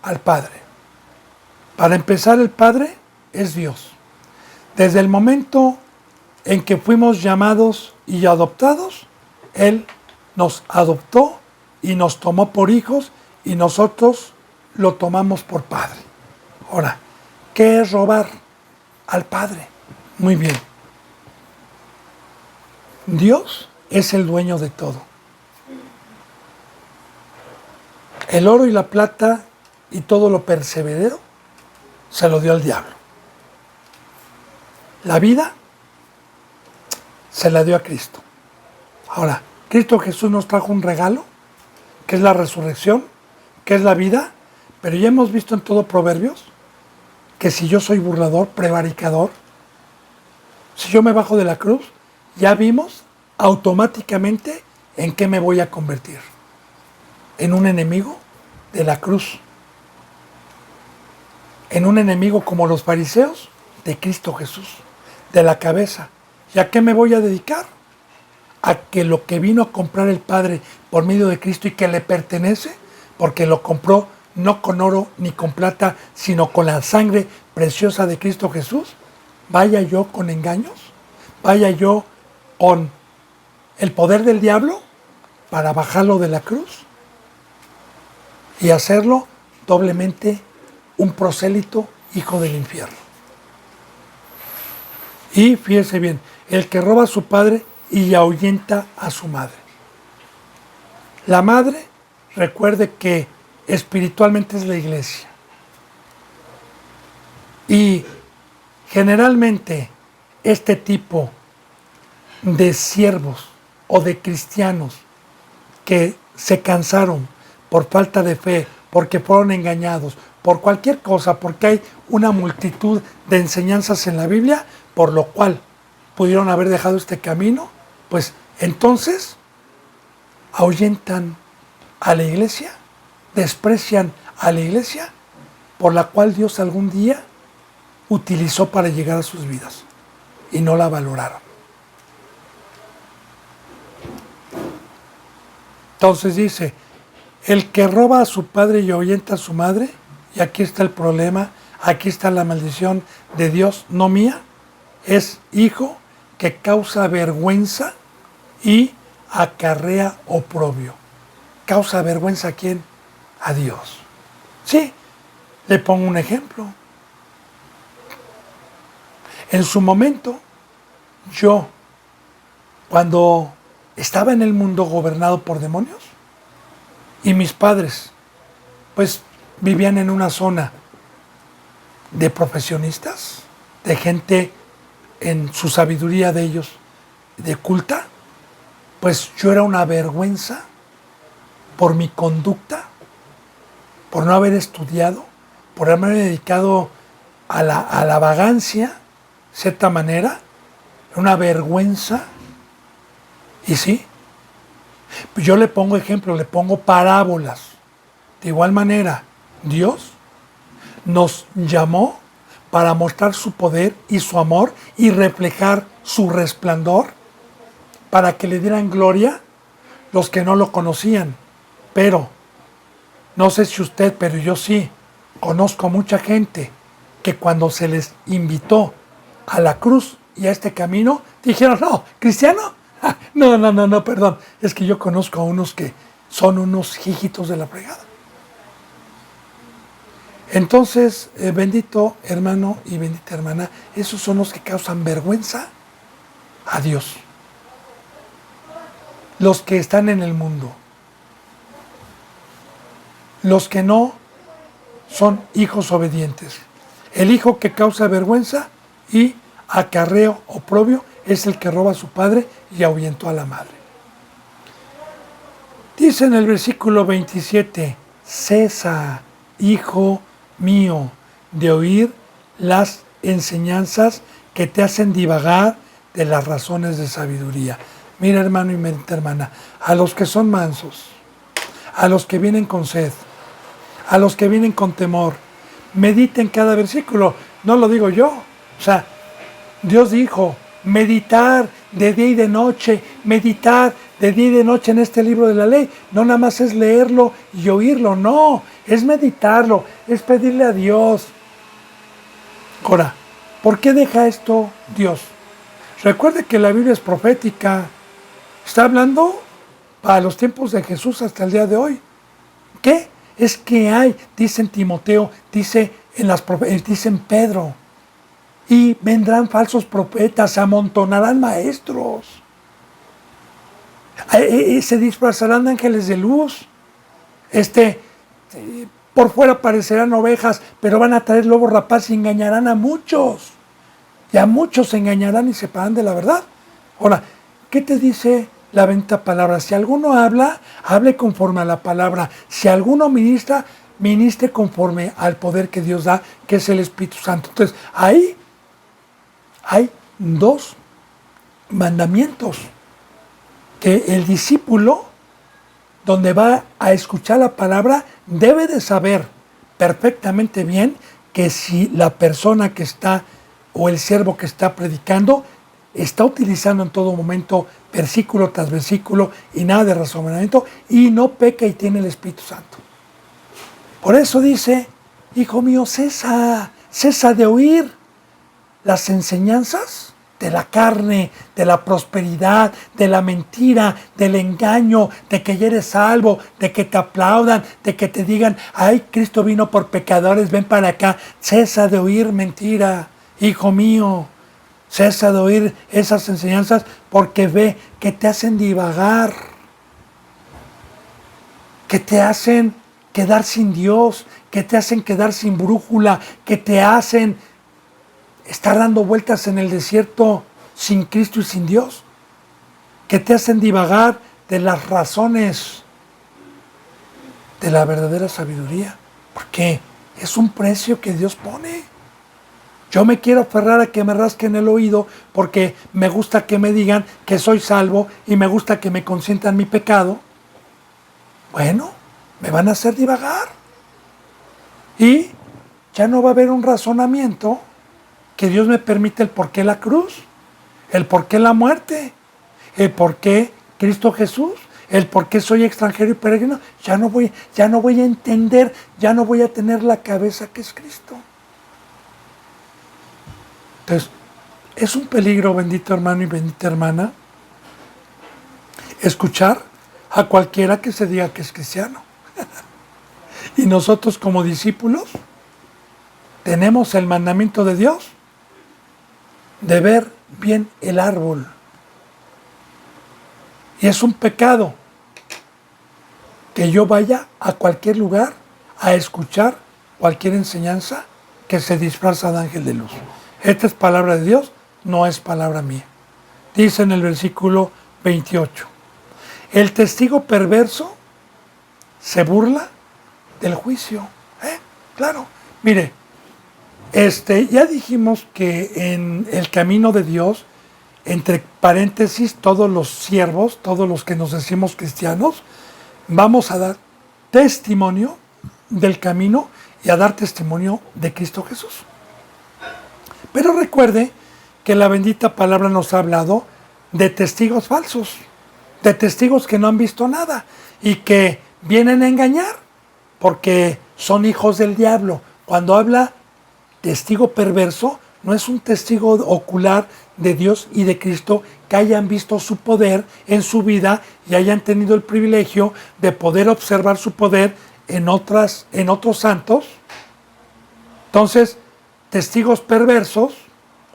al Padre. Para empezar, el Padre es Dios. Desde el momento en que fuimos llamados y adoptados, Él nos adoptó y nos tomó por hijos y nosotros lo tomamos por Padre. Ahora, ¿qué es robar al Padre? Muy bien. Dios es el dueño de todo. El oro y la plata y todo lo perseverero se lo dio al diablo. La vida se la dio a Cristo. Ahora, Cristo Jesús nos trajo un regalo, que es la resurrección, que es la vida, pero ya hemos visto en todo Proverbios que si yo soy burlador, prevaricador, si yo me bajo de la cruz, ya vimos automáticamente en qué me voy a convertir. En un enemigo de la cruz. En un enemigo como los fariseos de Cristo Jesús, de la cabeza. ¿Y a qué me voy a dedicar? A que lo que vino a comprar el Padre por medio de Cristo y que le pertenece, porque lo compró no con oro ni con plata, sino con la sangre preciosa de Cristo Jesús, vaya yo con engaños, vaya yo con el poder del diablo para bajarlo de la cruz y hacerlo doblemente un prosélito hijo del infierno. Y fíjese bien, el que roba a su padre y ahuyenta a su madre. La madre, recuerde que espiritualmente es la iglesia. Y generalmente este tipo de siervos o de cristianos que se cansaron por falta de fe, porque fueron engañados, por cualquier cosa, porque hay una multitud de enseñanzas en la Biblia, por lo cual pudieron haber dejado este camino, pues entonces ahuyentan a la iglesia, desprecian a la iglesia, por la cual Dios algún día utilizó para llegar a sus vidas, y no la valoraron. Entonces dice, el que roba a su padre y ahuyenta a su madre, y aquí está el problema, aquí está la maldición de Dios, no mía, es hijo que causa vergüenza y acarrea oprobio. ¿Causa vergüenza a quién? A Dios. Sí, le pongo un ejemplo. En su momento, yo, cuando estaba en el mundo gobernado por demonios, y mis padres, pues, vivían en una zona de profesionistas, de gente en su sabiduría de ellos, de culta, pues yo era una vergüenza por mi conducta, por no haber estudiado, por haberme dedicado a la vagancia, de cierta manera, una vergüenza. Y sí, yo le pongo ejemplo, le pongo parábolas. De igual manera, Dios nos llamó para mostrar su poder y su amor y reflejar su resplandor, para que le dieran gloria los que no lo conocían. Pero, no sé si usted, pero yo sí, conozco a mucha gente que cuando se les invitó a la cruz y a este camino, dijeron, no, ¿cristiano? No, perdón, es que yo conozco a unos que son unos hijitos de la fregada. Entonces, bendito hermano y bendita hermana, esos son los que causan vergüenza a Dios. Los que están en el mundo. Los que no son hijos obedientes. El hijo que causa vergüenza y acarreo oprobio es el que roba a su padre y ahuyentó a la madre. Dice en el versículo 27, cesa, hijo mío, de oír las enseñanzas que te hacen divagar de las razones de sabiduría. Mira, hermano y hermana, a los que son mansos, a los que vienen con sed, a los que vienen con temor, mediten cada versículo. No lo digo yo. O sea, Dios dijo, meditar de día y de noche, meditar de día y de noche en este libro de la ley. No nada más es leerlo y oírlo, no, es meditarlo, es pedirle a Dios. Ahora, ¿por qué deja esto Dios? Recuerde que la Biblia es profética, está hablando para los tiempos de Jesús hasta el día de hoy. ¿Qué? Es que hay, dice en Timoteo, dice en Pedro, y vendrán falsos profetas, se amontonarán maestros, se disfrazarán de ángeles de luz, por fuera parecerán ovejas, pero van a traer lobos rapaces y engañarán a muchos. Y a muchos se engañarán y se separarán de la verdad. Ahora, ¿qué te dice la bendita palabra? Si alguno habla, hable conforme a la palabra. Si alguno ministra, ministre conforme al poder que Dios da, que es el Espíritu Santo. Entonces, ahí hay dos mandamientos que el discípulo, donde va a escuchar la palabra, debe de saber perfectamente bien que si la persona que está o el siervo que está predicando está utilizando en todo momento versículo tras versículo y nada de razonamiento y no peca y tiene el Espíritu Santo. Por eso dice, hijo mío, cesa de oír las enseñanzas de la carne, de la prosperidad, de la mentira, del engaño, de que ya eres salvo, de que te aplaudan, de que te digan, ay, Cristo vino por pecadores, ven para acá. Cesa de oír mentira, hijo mío. Cesa de oír esas enseñanzas porque ve que te hacen divagar, que te hacen quedar sin Dios, que te hacen quedar sin brújula, que te hacen estar dando vueltas en el desierto sin Cristo y sin Dios, que te hacen divagar de las razones de la verdadera sabiduría, porque es un precio que Dios pone. Yo me quiero aferrar a que me rasquen el oído porque me gusta que me digan que soy salvo y me gusta que me consientan mi pecado. Bueno, me van a hacer divagar. Y ya no va a haber un razonamiento que Dios me permite el por qué la cruz, el por qué la muerte, el por qué Cristo Jesús, el por qué soy extranjero y peregrino. Ya no voy a entender, ya no voy a tener la cabeza que es Cristo. Entonces, es un peligro, bendito hermano y bendita hermana, escuchar a cualquiera que se diga que es cristiano. Y nosotros como discípulos tenemos el mandamiento de Dios de ver bien el árbol. Y es un pecado que yo vaya a cualquier lugar a escuchar cualquier enseñanza que se disfraza de ángel de luz. Esta es palabra de Dios, no es palabra mía. Dice en el versículo 28, el testigo perverso se burla del juicio. Claro, mire, ya dijimos que en el camino de Dios, entre paréntesis, todos los siervos, todos los que nos decimos cristianos, vamos a dar testimonio del camino y a dar testimonio de Cristo Jesús. Pero recuerde que la bendita palabra nos ha hablado de testigos falsos, de testigos que no han visto nada y que vienen a engañar porque son hijos del diablo. Cuando habla testigo perverso, no es un testigo ocular de Dios y de Cristo que hayan visto su poder en su vida y hayan tenido el privilegio de poder observar su poder en otros santos. Entonces, testigos perversos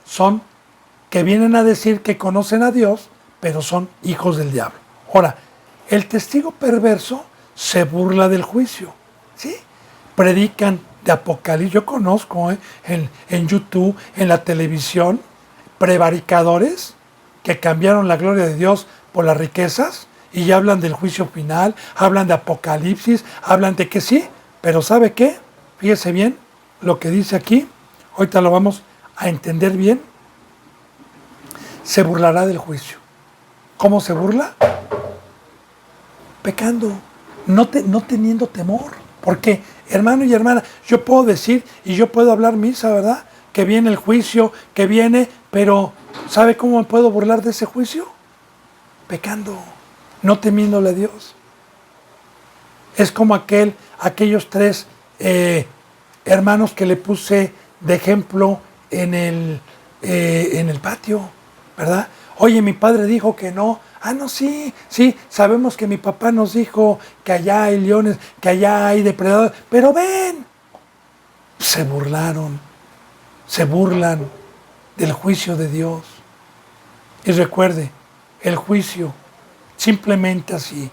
son que vienen a decir que conocen a Dios, pero son hijos del diablo. Ahora, el testigo perverso se burla del juicio, ¿sí? Predican de Apocalipsis. Yo conozco en YouTube, en la televisión, prevaricadores que cambiaron la gloria de Dios por las riquezas y ya hablan del juicio final, hablan de Apocalipsis, hablan de que sí, pero ¿sabe qué? Fíjese bien lo que dice aquí, ahorita lo vamos a entender bien. Se burlará del juicio. ¿Cómo se burla? Pecando, no teniendo temor. Porque, hermano y hermana, yo puedo decir y yo puedo hablar misa, ¿verdad? Que viene el juicio, que viene, pero ¿sabe cómo me puedo burlar de ese juicio? Pecando. no temiéndole a Dios. Es como aquellos tres hermanos que le puse de ejemplo en el patio, ¿verdad? Oye, mi padre dijo que no. Ah, no, sí, sabemos que mi papá nos dijo que allá hay leones, que allá hay depredadores, pero ven. Se burlan del juicio de Dios. Y recuerde, el juicio, simplemente así,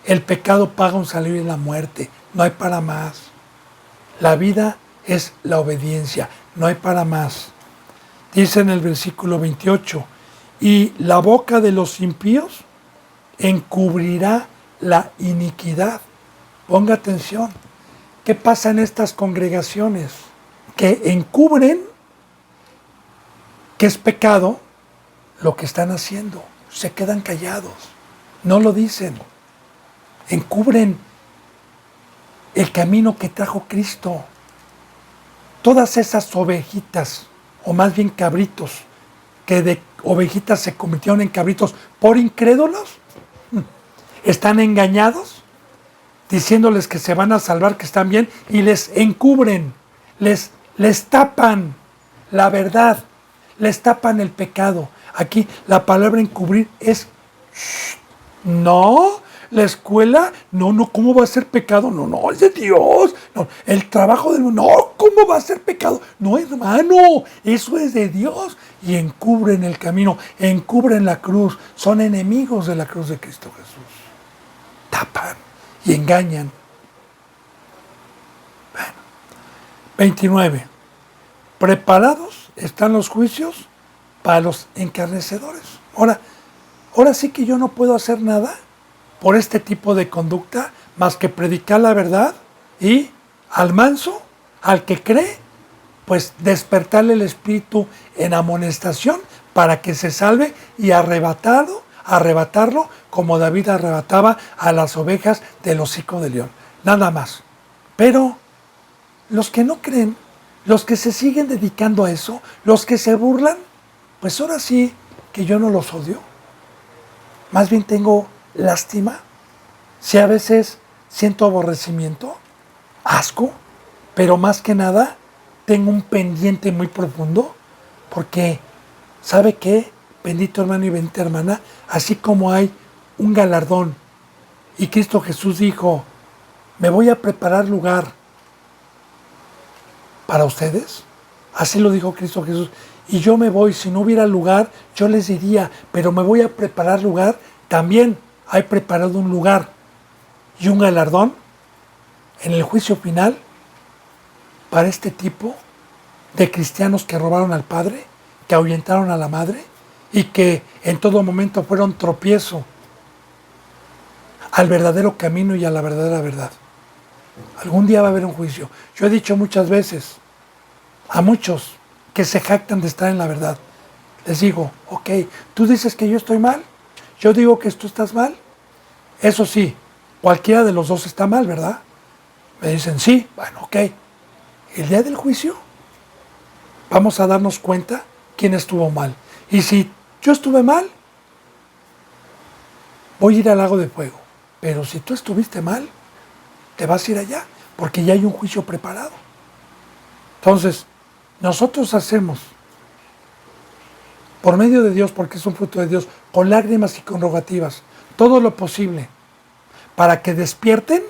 el pecado paga un salario y la muerte, no hay para más. La vida es la obediencia, no hay para más. Dice en el versículo 28, y la boca de los impíos encubrirá la iniquidad. Ponga atención. ¿Qué pasa en estas congregaciones? Que encubren que es pecado lo que están haciendo. Se quedan callados. No lo dicen. Encubren el camino que trajo Cristo. Todas esas ovejitas, o más bien cabritos, que de ovejitas se convirtieron en cabritos por incrédulos, están engañados, diciéndoles que se van a salvar, que están bien, y les encubren, les tapan la verdad, les tapan el pecado. Aquí la palabra encubrir es no, la escuela, no, ¿cómo va a ser pecado? No, es de Dios. No, el trabajo del no, ¿cómo va a ser pecado? No, hermano, eso es de Dios. Y encubren el camino, encubren la cruz, son enemigos de la cruz de Cristo Jesús. Tapan y engañan. Bueno, 29. Preparados están los juicios para los encarnecedores. Ahora sí que yo no puedo hacer nada por este tipo de conducta más que predicar la verdad y al manso, al que cree, pues despertarle el espíritu en amonestación para que se salve y arrebatarlo como David arrebataba a las ovejas del hocico de león. Nada más. Pero los que no creen, los que se siguen dedicando a eso, los que se burlan, pues ahora sí que yo no los odio. Más bien tengo lástima. Si a veces siento aborrecimiento, asco, pero más que nada tengo un pendiente muy profundo, porque ¿sabe qué? Bendito hermano y bendita hermana, así como hay un galardón, y Cristo Jesús dijo, me voy a preparar lugar para ustedes, así lo dijo Cristo Jesús, y yo me voy, si no hubiera lugar, yo les diría, pero me voy a preparar lugar, también hay preparado un lugar y un galardón en el juicio final para este tipo de cristianos que robaron al Padre, que ahuyentaron a la Madre y que en todo momento fueron tropiezo al verdadero camino y a la verdadera verdad. Algún día va a haber un juicio. Yo he dicho muchas veces a muchos que se jactan de estar en la verdad, les digo, ok, tú dices que yo estoy mal, yo digo que tú estás mal. Eso sí, cualquiera de los dos está mal, ¿verdad? Me dicen, sí, bueno, ok. El día del juicio vamos a darnos cuenta quién estuvo mal. Y si yo estuve mal, voy a ir al lago de fuego. Pero si tú estuviste mal, te vas a ir allá, porque ya hay un juicio preparado. Entonces, nosotros hacemos, por medio de Dios, porque es un fruto de Dios, con lágrimas y con rogativas, todo lo posible para que despierten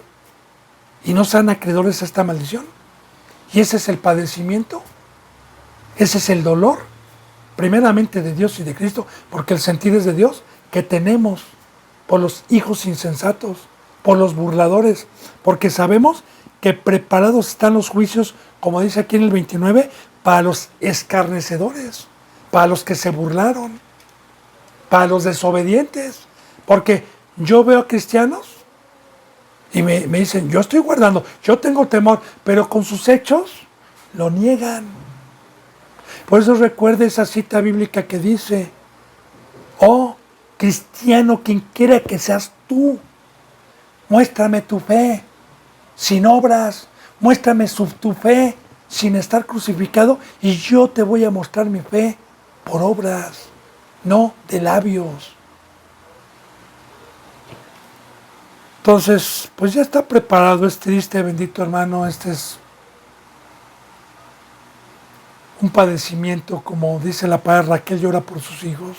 y no sean acreedores a esta maldición. Y ese es el padecimiento, ese es el dolor, primeramente de Dios y de Cristo, porque el sentir es de Dios, que tenemos por los hijos insensatos, por los burladores, porque sabemos que preparados están los juicios, como dice aquí en el 29, para los escarnecedores, para los que se burlaron, para los desobedientes, porque yo veo a cristianos y me dicen, yo estoy guardando, yo tengo temor, pero con sus hechos lo niegan. Por eso recuerda esa cita bíblica que dice, oh cristiano, quien quiera que seas tú, muéstrame tu fe sin obras, muéstrame tu fe sin estar crucificado y yo te voy a mostrar mi fe por obras, no de labios. Entonces, pues ya está preparado, es triste, bendito hermano, este es un padecimiento, como dice la padre Raquel, llora por sus hijos.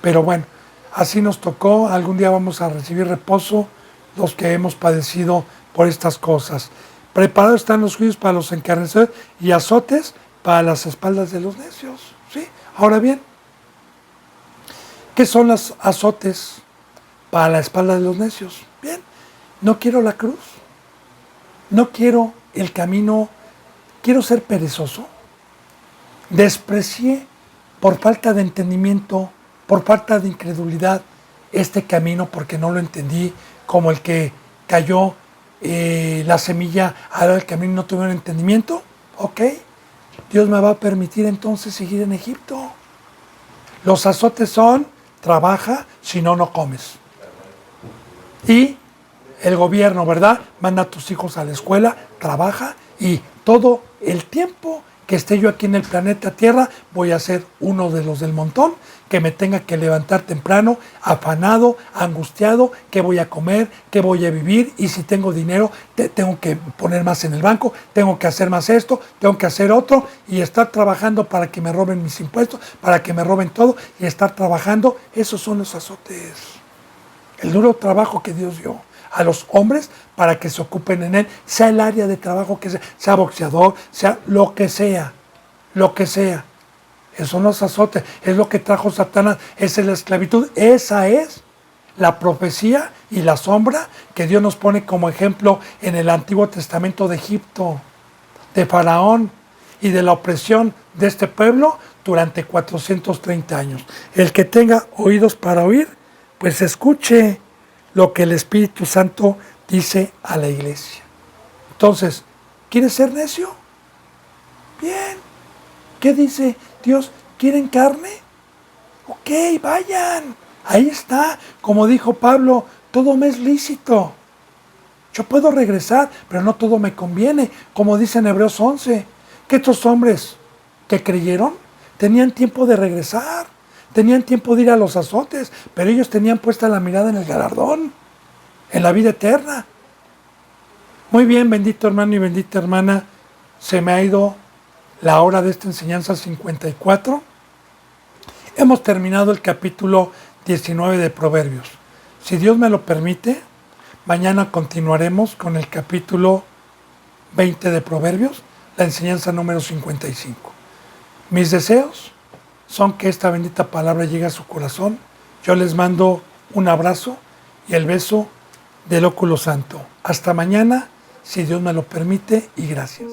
Pero bueno, así nos tocó, algún día vamos a recibir reposo los que hemos padecido por estas cosas. Preparados están los juicios para los encarnecedores y azotes para las espaldas de los necios. ¿Sí? Ahora bien, ¿qué son los azotes para la espalda de los necios? Bien, no quiero la cruz, no quiero el camino, quiero ser perezoso. Desprecié por falta de entendimiento, por falta de incredulidad, este camino porque no lo entendí, como el que cayó la semilla al camino y no tuvieron entendimiento. Ok, Dios me va a permitir entonces seguir en Egipto. Los azotes son, trabaja, si no, no comes. Y el gobierno, ¿verdad? Manda a tus hijos a la escuela, trabaja y todo el tiempo que esté yo aquí en el planeta Tierra, voy a ser uno de los del montón, que me tenga que levantar temprano, afanado, angustiado, qué voy a comer, qué voy a vivir, y si tengo dinero, tengo que poner más en el banco, tengo que hacer más esto, tengo que hacer otro, y estar trabajando para que me roben mis impuestos, para que me roben todo, y estar trabajando, esos son los azotes. El duro trabajo que Dios dio a los hombres para que se ocupen en él, sea el área de trabajo que sea boxeador, sea lo que sea, lo que sea. Esos son los azotes, es lo que trajo Satanás, esa es la esclavitud, esa es la profecía y la sombra que Dios nos pone como ejemplo en el Antiguo Testamento de Egipto, de Faraón y de la opresión de este pueblo durante 430 años. El que tenga oídos para oír, pues escuche lo que el Espíritu Santo dice a la iglesia. Entonces, ¿quieres ser necio? Bien. ¿Qué dice Dios? ¿Quieren carne? Ok, vayan. Ahí está. Como dijo Pablo, todo me es lícito. Yo puedo regresar, pero no todo me conviene. Como dice en Hebreos 11, que estos hombres que creyeron tenían tiempo de regresar. Tenían tiempo de ir a los azotes, pero ellos tenían puesta la mirada en el galardón, en la vida eterna. Muy bien, bendito hermano y bendita hermana, se me ha ido la hora de esta enseñanza 54. Hemos terminado el capítulo 19 de Proverbios. Si Dios me lo permite, mañana continuaremos con el capítulo 20 de Proverbios, la enseñanza número 55. Mis deseos son que esta bendita palabra llegue a su corazón. Yo les mando un abrazo y el beso del óculo santo. Hasta mañana, si Dios me lo permite, y gracias.